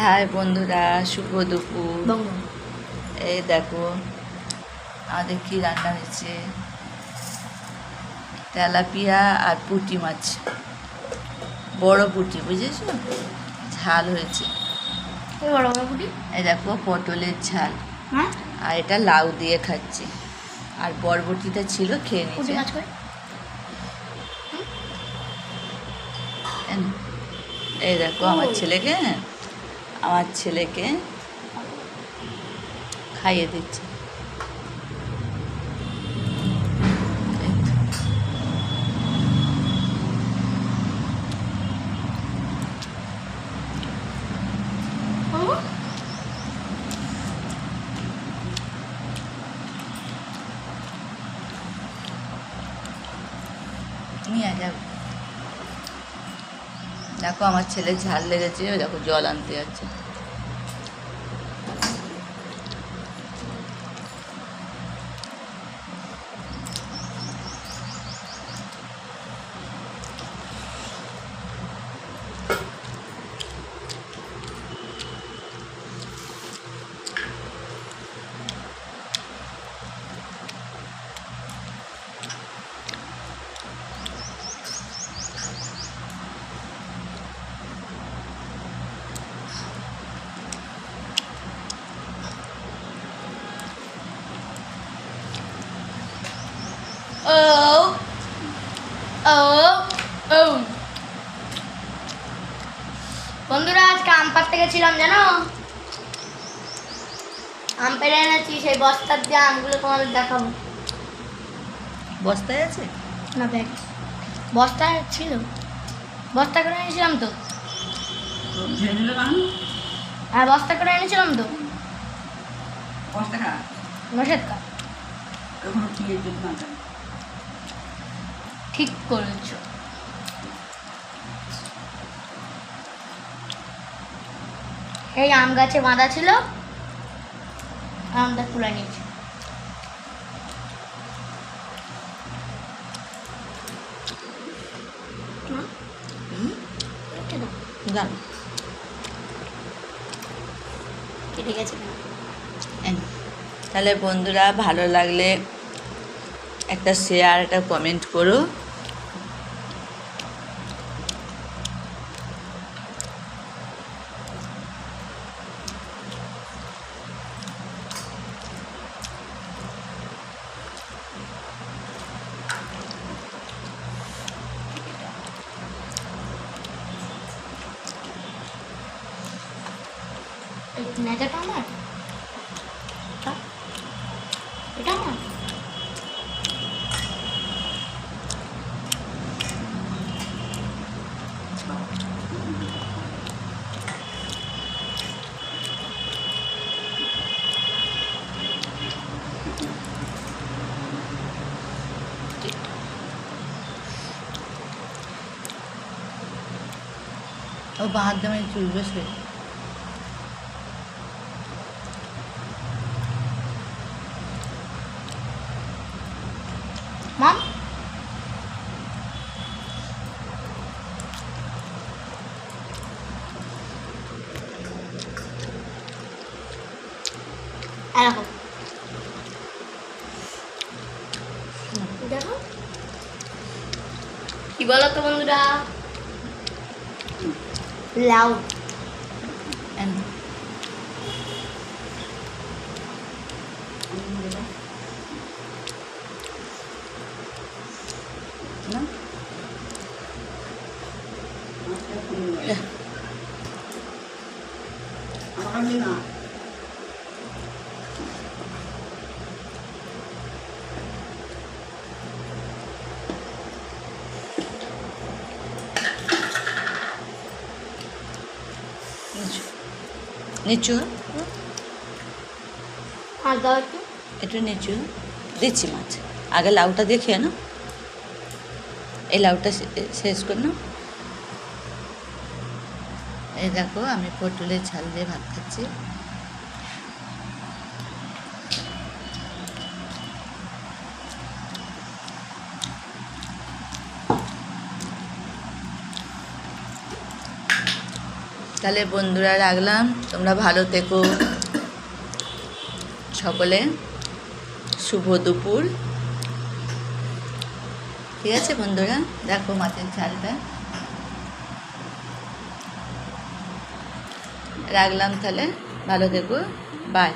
High বন্ধুরা, শুভ দুপুর। এই দেখো আমাদের কি রান্না হয়েছে, তেলাপিয়া আর পুঁটি মাছ, বড় পুঁটি, বুঝেছো? ঝাল হয়েছে। এই দেখো পটলের ঝাল, আর এটা লাউ দিয়ে খাচ্ছি, আর বরবটিটা ছিল, খেয়ে নিচ্ছে। এই দেখো আমার ছেলেকে খাইয়ে দিচ্ছে। নিয়ে যাবো। দেখো আমার ছেলে ঝাল লেগেছে, দেখো জল আনতে যাচ্ছে। বন্ধুরা, আজকে আম পাড়তে গেছিলাম, জানো? আম পেড়ে এনেছি, সেই বস্তার দিয়ে আমগুলো তোমাদের দেখাবো। বস্তায় আছে না, ব্যাগ বস্তায় ছিল, বস্তা করে এনেছিলাম তো। হ্যাঁ, বস্তা করে এনেছিলাম তো। ঠিক করেছো। এই আম গাছে বাঁধা ছিল, আমটা তুলে নিয়েছি। কেটে গেছে। তাহলে বন্ধুরা, ভালো লাগলে একটা শেয়ার, একটা কমেন্ট করো। নেজাটা আমার, এটা আমার। ও বাহার দামে চুলবে সে। মাম, এরকম দেখো কি বলো তো বন্ধুরা, লাউ। নিচু আর দাও একটু। একটু নিচু দিচ্ছি মাছ। আগে লাউটা দিয়ে খেয়ে নাও, এই লাউটা শেষ করে নাও। এই দেখো আমি পটলের ঝাল দিয়ে ভাত খাচ্ছি। তাহলে বন্ধুরা রাখলাম, তোমরা ভালো থেকো সকলে। শুভ দুপুর। ঠিক আছে বন্ধুরা, দেখো মাছের ঝালটা রাখলাম, তাহলে ভালো থেকো, বাই।